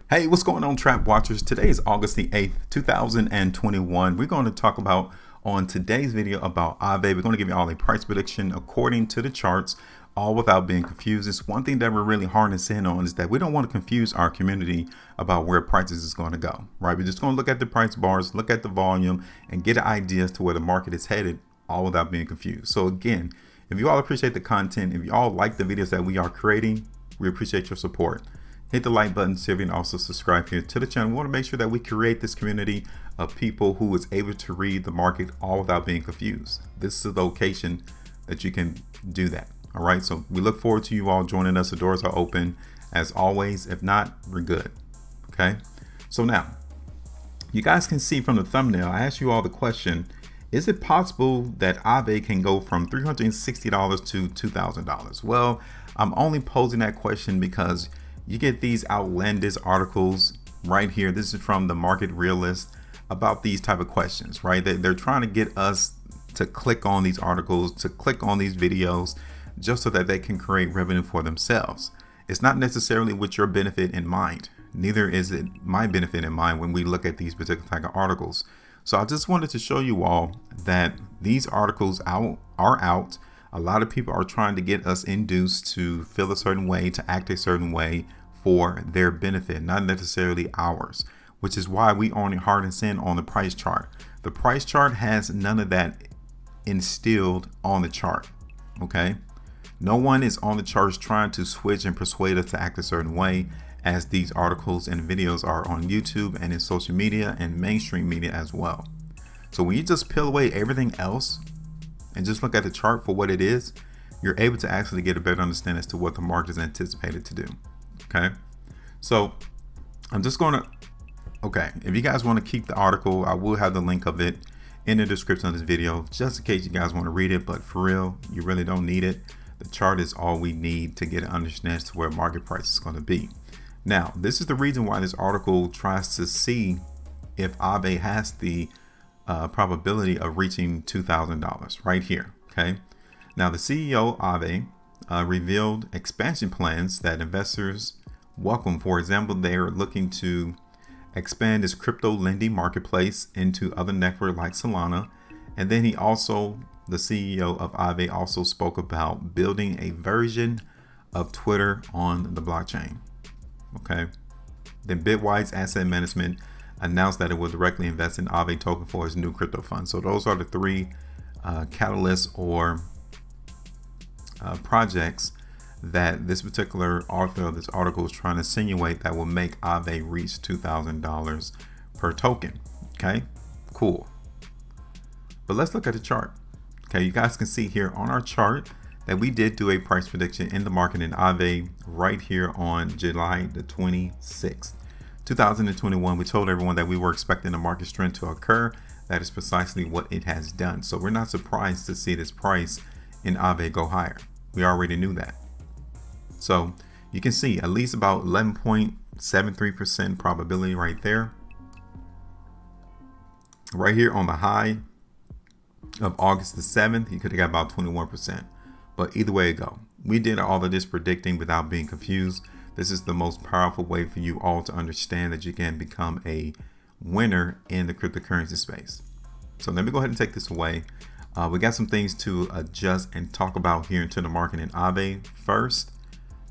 Hey, what's going on, Trap Watchers? Today is August the 8th, 2021. We're going to talk about on today's video about Aave. We're going to give you all a price prediction according to the charts, all without being confused. It's one thing that we're really harnessing on is that we don't want to confuse our community about where prices is going to go, right? We're just going to look at the price bars, look at the volume, and get an idea as to where the market is headed, all without being confused. So again, if you all appreciate the content, if you all like the videos that we are creating, we appreciate your support. Hit the like button, so you can also subscribe here to the channel. We want to make sure that we create this community of people who is able to read the market all without being confused. This is the location that you can do that. All right, so we look forward to you all joining us. The doors are open as always. If not, we're good. Okay, so now you guys can see from the thumbnail, I asked you all the question, is it possible that Aave can go from $360 to $2,000? Well, I'm only posing that question because you get these outlandish articles right here. This is from the Market Realist about these type of questions, right? They're trying to get us to click on these articles, to click on these videos, just so that they can create revenue for themselves. It's not necessarily with your benefit in mind. Neither is it my benefit in mind when we look at these particular type of articles. So I just wanted to show you all that these articles are out. A lot of people are trying to get us induced to feel a certain way, to act a certain way for their benefit, not necessarily ours, which is why we only harness in on the price chart. The price chart has none of that instilled on the chart, okay? No one is on the charts trying to switch and persuade us to act a certain way, as these articles and videos are on YouTube and in social media and mainstream media as well. So when you just peel away everything else and just look at the chart for what it is, you're able to actually get a better understanding as to what the market is anticipated to do. Okay, so I'm just going to, if you guys want to keep the article, I will have the link of it in the description of this video, just in case you guys want to read it, but for real, you really don't need it. The chart is all we need to get an understanding as to where market price is going to be. Now, this is the reason why this article tries to see if Aave has the probability of reaching $2,000 right here. Okay. Now, the CEO Aave revealed expansion plans that investors welcome. For example, they are looking to expand its crypto lending marketplace into other networks like Solana. And then he also, the CEO of Aave, also spoke about building a version of Twitter on the blockchain. Okay. Then Bitwise Asset Management announced that it will directly invest in Aave token for its new crypto fund. So those are the three catalysts or projects that this particular author of this article is trying to insinuate that will make Aave reach $2,000 per token. Okay, cool. But let's look at the chart. Okay, you guys can see here on our chart that we did do a price prediction in the market in Aave right here on July the 26th, 2021. We told everyone that we were expecting the market strength to occur. That is precisely what it has done. So we're not surprised to see this price in Aave go higher. We already knew that. So you can see at least about 11.73% probability right there. Right here on the high of August the 7th, you could have got about 21%. But either way it go, we did all of this predicting without being confused. This is the most powerful way for you all to understand that you can become a winner in the cryptocurrency space. So let me go ahead and take this away. We got some things to adjust and talk about here into the market in Aave. First,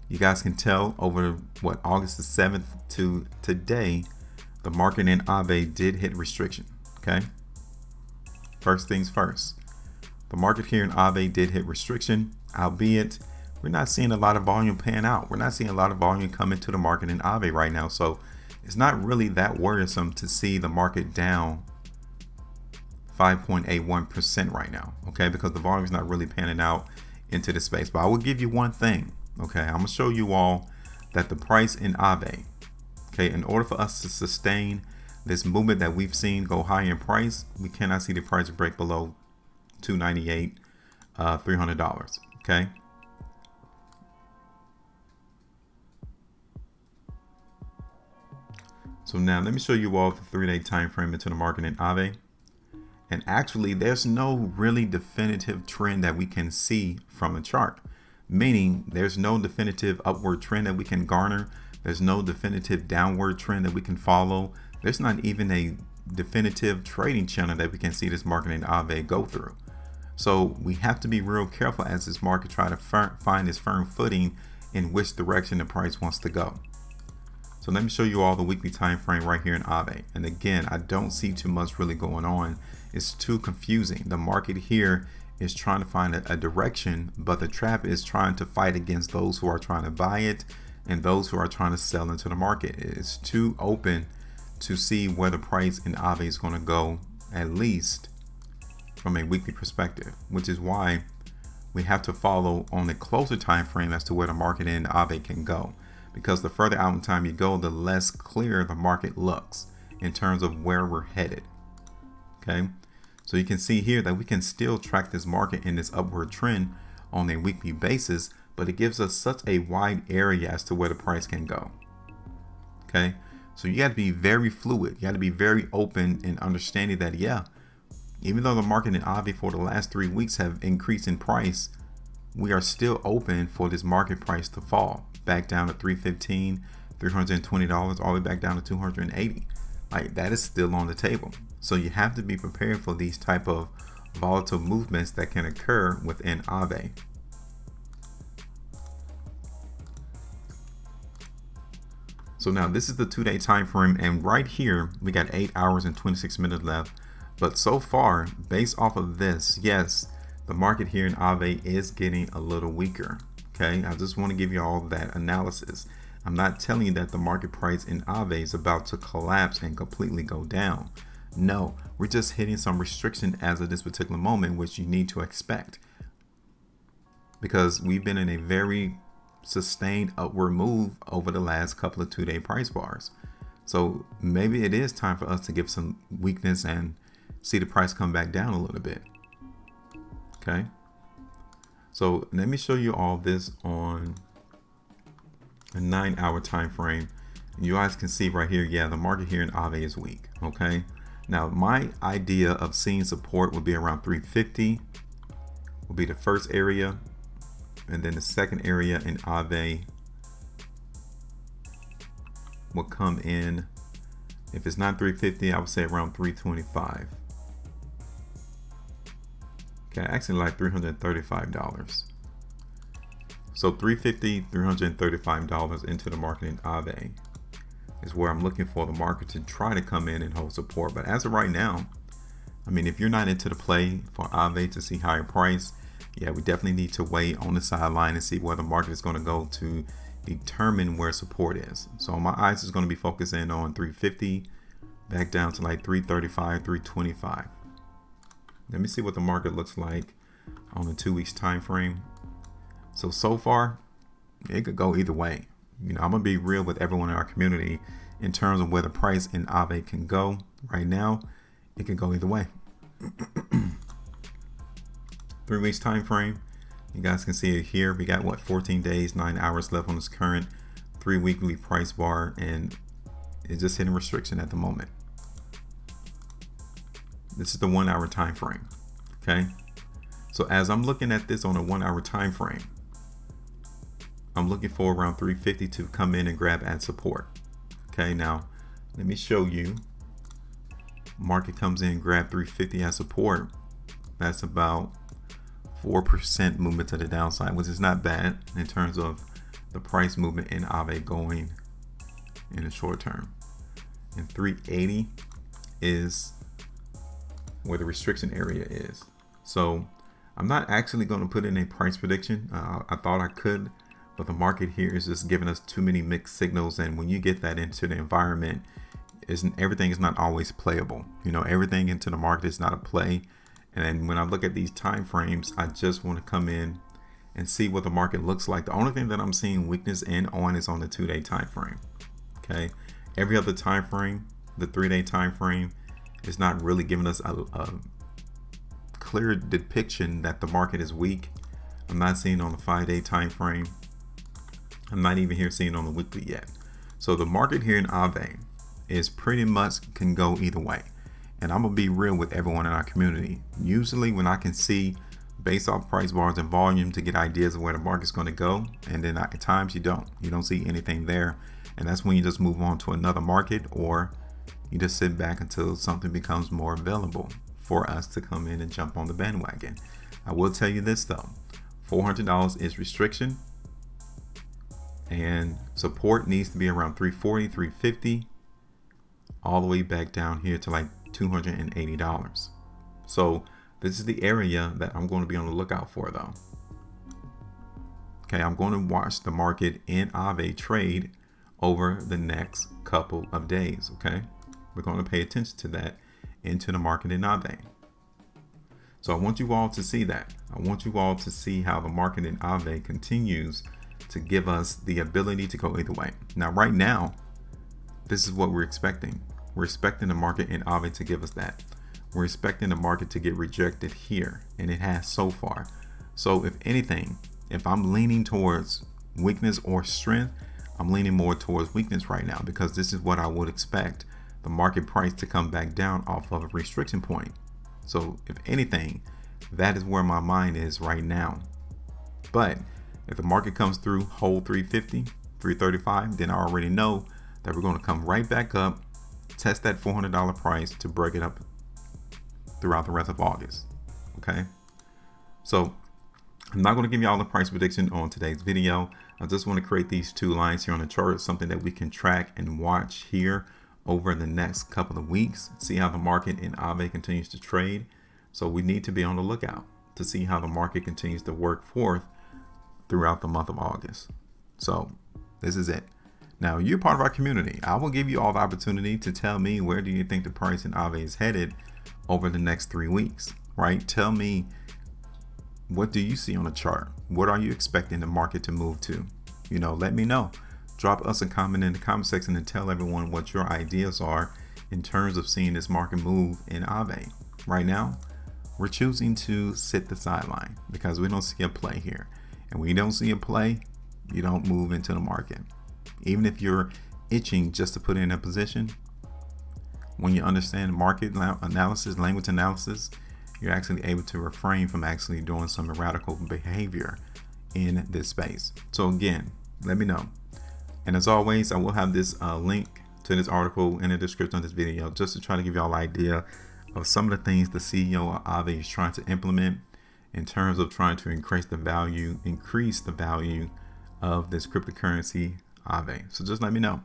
you guys can tell over August the 7th to today, the market in Aave did hit restriction. Okay. First things first, the market here in Aave did hit restriction, albeit we're not seeing a lot of volume pan out. We're not seeing a lot of volume come into the market in Aave right now. So it's not really that worrisome to see the market down 5.81% right now, okay, because the volume is not really panning out into the space. But I will give you one thing, okay, I'm gonna show you all that the price in Aave, okay, in order for us to sustain this movement that we've seen go high in price, we cannot see the price break below $298, $300, okay. So now let me show you all the 3-day time frame into the market in Aave. And actually, there's no really definitive trend that we can see from the chart. meaning there's no definitive upward trend that we can garner There's no definitive downward trend that we can follow. There's not even a definitive trading channel that we can see this market in Aave go through. So we have to be real careful as this market try to find its firm footing in which direction the price wants to go. So let me show you all the weekly time frame right here in Aave. And again, I don't see too much really going on. It's too confusing. The market here is trying to find a direction, but the trap is trying to fight against those who are trying to buy it and those who are trying to sell into the market. It's too open to see where the price in Aave is going to go, at least from a weekly perspective, which is why we have to follow on a closer time frame as to where the market in Aave can go, because the further out in time you go, the less clear the market looks in terms of where we're headed. Okay, so you can see here that we can still track this market in this upward trend on a weekly basis, but it gives us such a wide area as to where the price can go. Okay, so you got to be very fluid. You got to be very open in understanding that, yeah, even though the market in Aave for the last 3 weeks have increased in price, we are still open for this market price to fall back down to $315, $320, all the way back down to $280. Like, that is still on the table. So you have to be prepared for these type of volatile movements that can occur within Aave. So now this is the 2-day time frame, and right here we got 8 hours and 26 minutes left. But so far, based off of this, yes, the market here in Aave is getting a little weaker. Okay, I just want to give you all that analysis. I'm not telling you that the market price in Aave is about to collapse and completely go down. No, we're just hitting some restriction as of this particular moment, which you need to expect, because we've been in a very sustained upward move over the last couple of 2-day price bars. So maybe it is time for us to give some weakness and see the price come back down a little bit. Okay, so let me show you all this on a 9-hour time frame. You guys can see right here, yeah, the market here in Aave is weak. Okay, now my idea of seeing support would be around 350 will be the first area, and then the second area in Aave will come in, if it's not 350, I would say around 325. Okay, actually like $335. So $350, $335 into the market in Aave is where I'm looking for the market to try to come in and hold support. But as of right now, I mean, if you're not into the play for Aave to see higher price, yeah, we definitely need to wait on the sideline and see where the market is going to go to determine where support is. So my eyes is going to be focusing on 350 back down to like 335, 325. Let me see what the market looks like on a 2 weeks time frame. So far, it could go either way. You know, I'm gonna be real with everyone in our community in terms of where the price in Aave can go. Right now, it can go either way. 3 weeks time frame. You guys can see it here. We got what, 14 days, 9 hours left on this current 3 weekly price bar, and it's just hitting restriction at the moment. This is the 1 hour time frame. Okay, so as I'm looking at this on a 1 hour time frame, I'm looking for around 350 to come in and grab at support. Okay, now let me show you. Market comes in, grab 350 as support. That's about 4% movement to the downside, which is not bad in terms of the price movement in Aave going in the short term. And 380 is where the restriction area is. So I'm not actually going to put in a price prediction. I thought I could, but the market here is just giving us too many mixed signals, and when you get that into the environment, everything is not always playable. You know, everything into the market is not a play. And when I look at these time frames, I just want to come in and see what the market looks like. The only thing that I'm seeing weakness in on is on the 2-day time frame. Okay, every other time frame, the 3-day time frame, is not really giving us a clear depiction that the market is weak. I'm not seeing on the 5-day time frame. I'm not even here seeing on the weekly yet. So the market here in Aave is pretty much can go either way. And I'm gonna be real with everyone in our community. Usually when I can see based off price bars and volume to get ideas of where the market's going to go, and then at times you don't see anything there, And that's when you just move on to another market, or you just sit back until something becomes more available for us to come in and jump on the bandwagon. I will tell you this though, $400 is restriction, and support needs to be around 340, 350, all the way back down here to like $280. So this is the area that I'm going to be on the lookout for though. Okay, I'm going to watch the market in Aave trade over the next couple of days. Okay, we're going to pay attention to that into the market in Aave. So I want you all to see that. I want you all to see how the market in Aave continues to give us the ability to go either way. Now, right now, this is what we're expecting. We're expecting the market in Aave to give us that. We're expecting the market to get rejected here, and it has so far. So if anything, if I'm leaning towards weakness or strength, I'm leaning more towards weakness right now, because this is what I would expect the market price to come back down off of a restriction point. So if anything, that is where my mind is right now. But if the market comes through, hold 350, 335, then I already know that we're going to come right back up, test that $400 price to break it up throughout the rest of August. Okay, so I'm not going to give you all the price prediction on today's video. I just want to create these two lines here on the chart, something that we can track and watch here over the next couple of weeks, see how the market in Aave continues to trade. So we need to be on the lookout to see how the market continues to work forth throughout the month of August. So this is it. Now, you're part of our community. I will give you all the opportunity to tell me, where do you think the price in Aave is headed over the next 3 weeks, right? Tell me, what do you see on the chart? What are you expecting the market to move to? You know, let me know. Drop us a comment in the comment section and tell everyone what your ideas are in terms of seeing this market move in Aave. Right now, we're choosing to sit the sideline because we don't see a play here. And when you don't see a play, you don't move into the market. Even if you're itching just to put in a position, when you understand market analysis, language analysis, you're actually able to refrain from actually doing some radical behavior in this space. So again, let me know. And as always, I will have this link to this article in the description of this video, just to try to give you all an idea of some of the things the CEO of Aave is trying to implement in terms of trying to increase the value of this cryptocurrency Aave. So just let me know.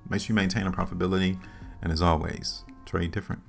Make sure you maintain a profitability, and as always, trade different.